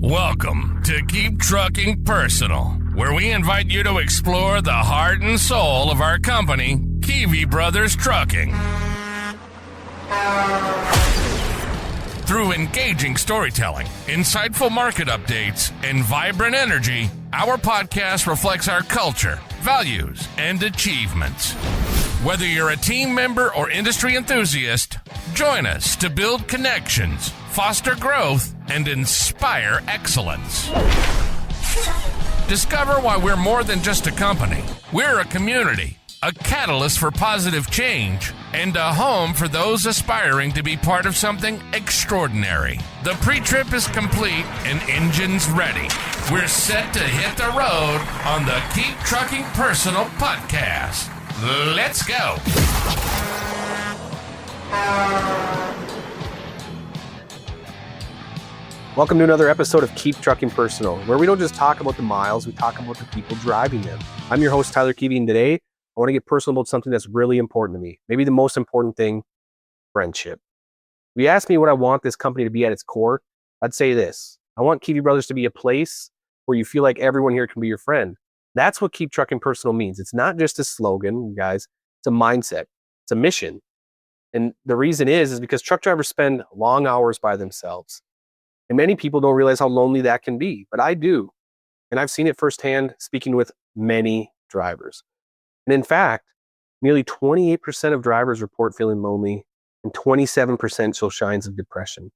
Welcome to Keep Trucking Personal, where we invite you to explore the heart and soul of our company, Kivi Bros Trucking. Through engaging storytelling, insightful market updates, and vibrant energy, our podcast reflects our culture, values, and achievements. Whether you're a team member or industry enthusiast, join us to build connections, foster growth, and inspire excellence. Discover why we're more than just a company. We're a community, a catalyst for positive change, and a home for those aspiring to be part of something extraordinary. The pre-trip is complete and engines ready. We're set to hit the road on the Keep Trucking Personal podcast. Let's go. Welcome to another episode of Keep Trucking Personal, where we don't just talk about the miles, we talk about the people driving them. I'm your host, Tyler Kivi, and today I want to get personal about something that's really important to me. Maybe the most important thing, friendship. If you ask me what I want this company to be at its core, I'd say this. I want Kivi Bros to be a place where you feel like everyone here can be your friend. That's what Keep Trucking Personal means. It's not just a slogan, guys. It's a mindset. It's a mission. And the reason is because truck drivers spend long hours by themselves. And many people don't realize how lonely that can be, but I do. And I've seen it firsthand speaking with many drivers. And in fact, nearly 28% of drivers report feeling lonely and 27% show signs of depression.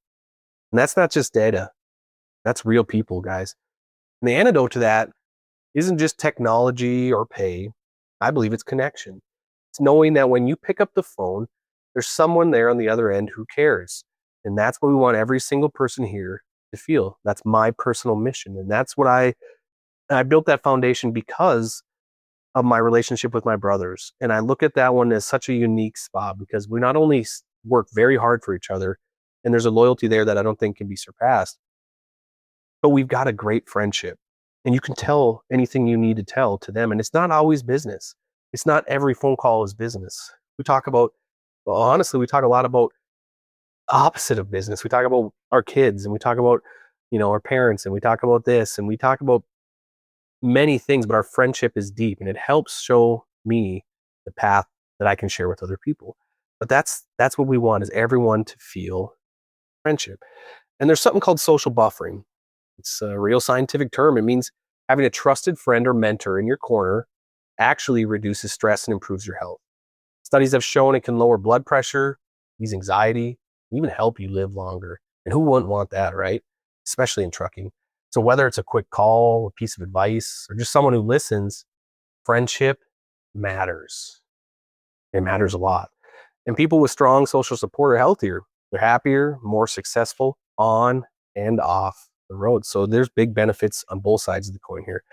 And that's not just data. That's real people, guys. And the antidote to that isn't just technology or pay. I believe it's connection. It's knowing that when you pick up the phone, there's someone there on the other end who cares. And that's what we want every single person here to feel. That's my personal mission. And that's what I built that foundation because of my relationship with my brothers. And I look at that one as such a unique spot because we not only work very hard for each other, and there's a loyalty there that I don't think can be surpassed, but we've got a great friendship. And you can tell anything you need to tell to them. And it's not always business. It's not every phone call is business. We talk about, well, honestly, we talk a lot about opposite of business. We talk about our kids and we talk about, our parents and we talk about this and we talk about many things, but our friendship is deep and it helps show me the path that I can share with other people. But that's what we want is everyone to feel friendship. And there's something called social buffering. It's a real scientific term. It means having a trusted friend or mentor in your corner actually reduces stress and improves your health. Studies have shown it can lower blood pressure, ease anxiety, even help you live longer. And who wouldn't want that, right? Especially in trucking. So whether it's a quick call, a piece of advice, or just someone who listens, friendship matters. It matters a lot. And people with strong social support are healthier. They're happier, more successful on and off the road. So there's big benefits on both sides of the coin here.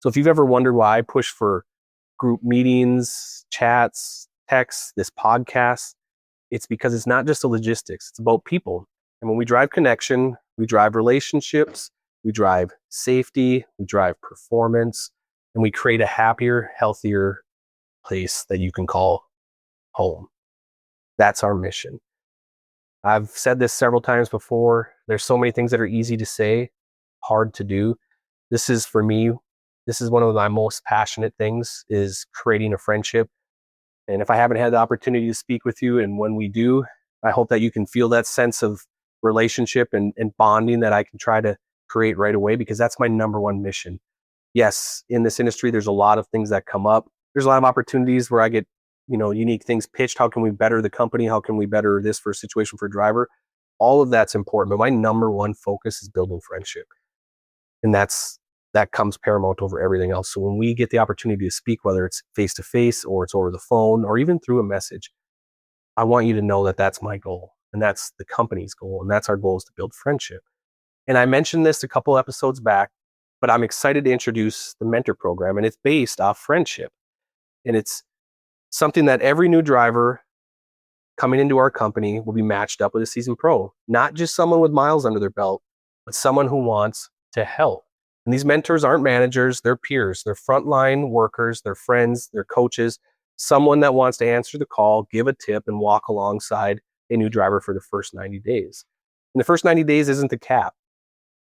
So if you've ever wondered why I push for group meetings, chats, texts, this podcast, it's because it's not just the logistics. It's about people. And when we drive connection, we drive relationships, we drive safety, we drive performance, and we create a happier, healthier place that you can call home. That's our mission. I've said this several times before. There's so many things that are easy to say, hard to do. This is, for me, this is one of my most passionate things, is creating a friendship. And if I haven't had the opportunity to speak with you, and when we do, I hope that you can feel that sense of relationship and bonding that I can try to create right away, because that's my number one mission. Yes, in this industry, there's a lot of things that come up. There's a lot of opportunities where I get, unique things pitched. How can we better the company? How can we better this for a situation for a driver? All of that's important. But my number one focus is building friendship. And that comes paramount over everything else. So when we get the opportunity to speak, whether it's face-to-face or it's over the phone or even through a message, I want you to know that that's my goal and that's the company's goal. And that's our goal, is to build friendship. And I mentioned this a couple episodes back, but I'm excited to introduce the mentor program, and it's based off friendship. And it's something that every new driver coming into our company will be matched up with a seasoned pro, not just someone with miles under their belt, but someone who wants to help. And these mentors aren't managers, they're peers, they're frontline workers, they're friends, they're coaches, someone that wants to answer the call, give a tip, and walk alongside a new driver for the first 90 days. And the first 90 days isn't the cap.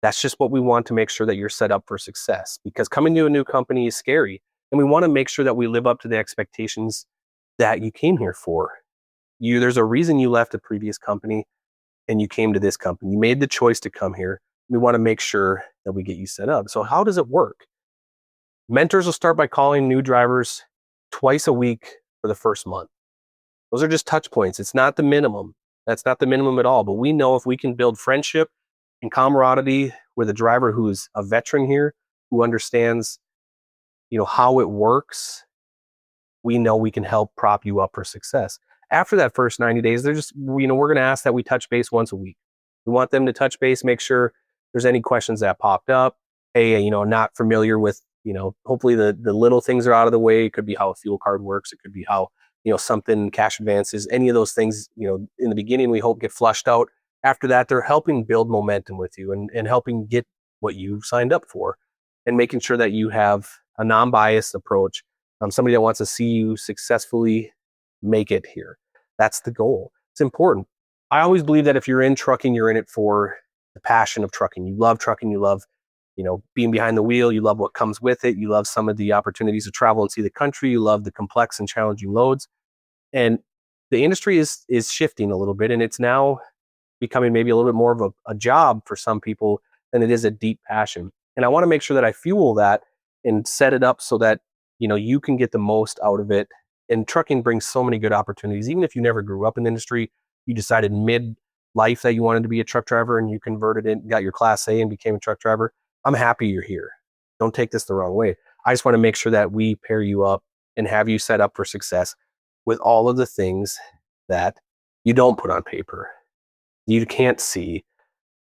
That's just what we want to make sure that you're set up for success, because coming to a new company is scary. And we want to make sure that we live up to the expectations that you came here for. There's a reason you left a previous company and you came to this company. You made the choice to come here. We want to make sure that we get you set up. So how does it work? Mentors will start by calling new drivers twice a week for the first month. Those are just touch points. It's not the minimum. That's not the minimum at all. But we know if we can build friendship and camaraderie with a driver who's a veteran here, who understands, how it works, we know we can help prop you up for success. After that first 90 days, we're going to ask that we touch base once a week. We want them to touch base, make sure there's any questions that popped up. Hey, not familiar with, hopefully the little things are out of the way. It could be how a fuel card works. It could be how, something, cash advances, any of those things, in the beginning, we hope get flushed out. After that, they're helping build momentum with you and helping get what you signed up for, and making sure that you have a non-biased approach. Somebody that wants to see you successfully make it here. That's the goal. It's important. I always believe that if you're in trucking, you're in it for the passion of trucking. You love trucking. You love, being behind the wheel. You love what comes with it. You love some of the opportunities to travel and see the country. You love the complex and challenging loads. And the industry is shifting a little bit, and it's now becoming maybe a little bit more of a job for some people than it is a deep passion. And I want to make sure that I fuel that and set it up so that, you can get the most out of it. And trucking brings so many good opportunities. Even if you never grew up in the industry, you decided mid-life that you wanted to be a truck driver and you converted it, got your Class A and became a truck driver. I'm happy you're here. Don't take this the wrong way. I just want to make sure that we pair you up and have you set up for success with all of the things that you don't put on paper, you can't see.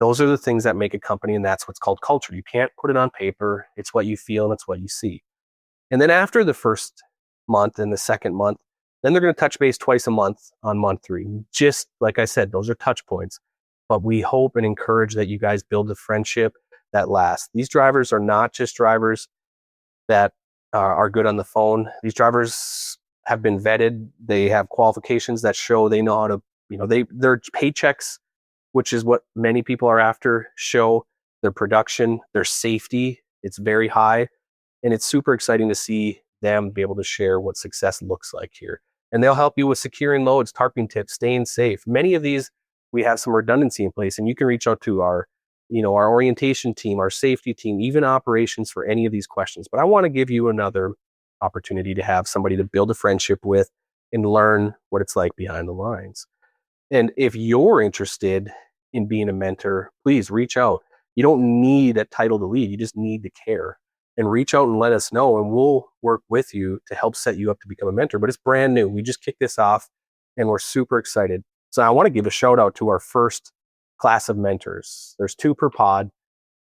Those are the things that make a company, and that's what's called culture. You can't put it on paper. It's what you feel and it's what you see. And then after the first month and the second month, then they're going to touch base twice a month on month 3. Just like I said, those are touch points. But we hope and encourage that you guys build a friendship that lasts. These drivers are not just drivers that are good on the phone. These drivers have been vetted. They have qualifications that show they know how to, their paychecks, which is what many people are after, show their production, their safety. It's very high. And it's super exciting to see them be able to share what success looks like here. And they'll help you with securing loads, tarping tips, staying safe. Many of these, we have some redundancy in place, and you can reach out to our orientation team, our safety team, even operations for any of these questions. But I want to give you another opportunity to have somebody to build a friendship with and learn what it's like behind the lines. And if you're interested in being a mentor, please reach out. You don't need a title to lead. You just need to care. And reach out and let us know, and we'll work with you to help set you up to become a mentor. But it's brand new. We just kicked this off, and we're super excited. So I want to give a shout out to our first class of mentors. There's 2 per pod.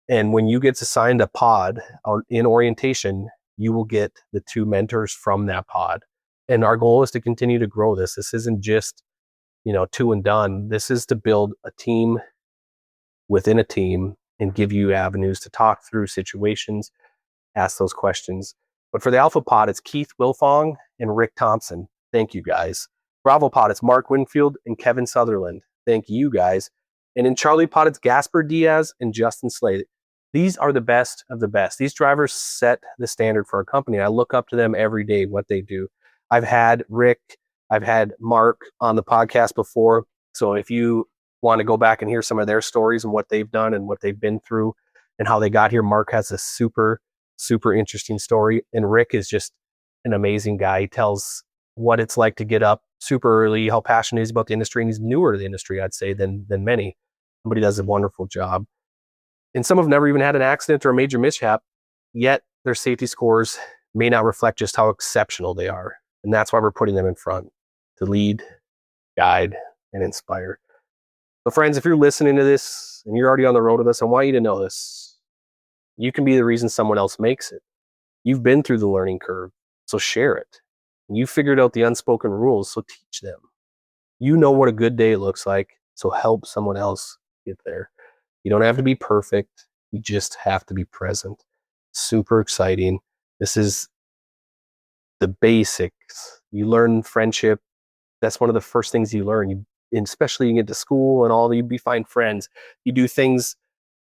And when you get assigned a pod in orientation, you will get the 2 mentors from that pod. And our goal is to continue to grow this. This isn't just, 2 and done. This is to build a team within a team and give you avenues to talk through situations, ask those questions. But for the Alpha Pod, it's Keith Wilfong and Rick Thompson. Thank you, guys. Bravo Pod, it's Mark Winfield and Kevin Sutherland. Thank you, guys. And in Charlie Pod, it's Gasper Diaz and Justin Slade. These are the best of the best. These drivers set the standard for our company. I look up to them every day, what they do. I've had Rick, I've had Mark on the podcast before. So if you want to go back and hear some of their stories and what they've done and what they've been through and how they got here, Mark has a super interesting story. And Rick is just an amazing guy. He tells what it's like to get up super early, how passionate he is about the industry. And he's newer to the industry, I'd say, than many. But he does a wonderful job. And some have never even had an accident or a major mishap, yet their safety scores may not reflect just how exceptional they are. And that's why we're putting them in front to lead, guide, and inspire. So friends, if you're listening to this and you're already on the road with us, I want you to know this. You can be the reason someone else makes it. You've been through the learning curve, so share it. You figured out the unspoken rules, so teach them. You know what a good day looks like, so help someone else get there. You don't have to be perfect. You just have to be present. Super exciting. This is the basics. You learn friendship. That's one of the first things you learn. Especially you get to school and all, you find friends. You do things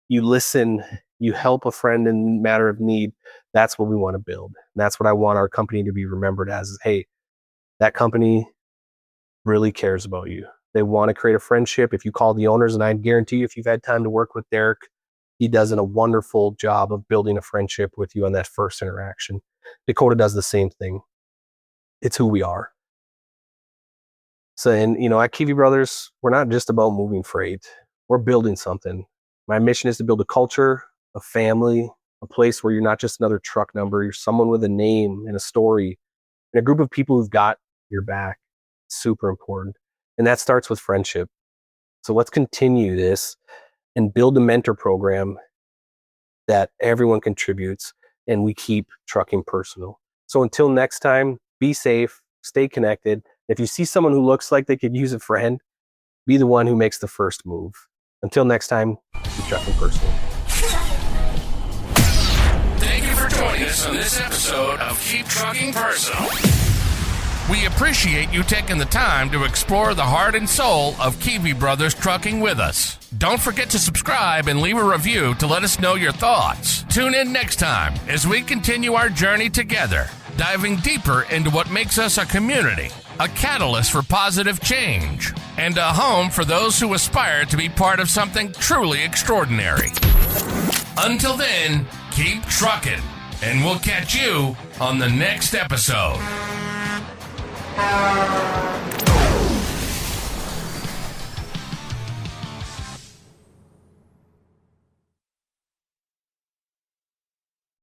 you listen, you help a friend in matter of need. That's what we want to build. And that's what I want our company to be remembered as is, hey, that company really cares about you. They want to create a friendship. If you call the owners, and I guarantee you, if you've had time to work with Derek, he does a wonderful job of building a friendship with you on that first interaction. Dakota does the same thing. It's who we are. So, and at Kivi Brothers, we're not just about moving freight. We're building something. My mission is to build a culture, a family, a place where you're not just another truck number. You're someone with a name and a story and a group of people who've got your back. Super important. And that starts with friendship. So let's continue this and build a mentor program that everyone contributes and we keep trucking personal. So until next time, be safe, stay connected. If you see someone who looks like they could use a friend, be the one who makes the first move. Until next time, keep trucking personal. Thank you for joining us on this episode of Keep Trucking Personal. We appreciate you taking the time to explore the heart and soul of Kivi Brothers Trucking with us. Don't forget to subscribe and leave a review to let us know your thoughts. Tune in next time as we continue our journey together, diving deeper into what makes us a community, a catalyst for positive change, and a home for those who aspire to be part of something truly extraordinary. Until then, keep trucking, and we'll catch you on the next episode.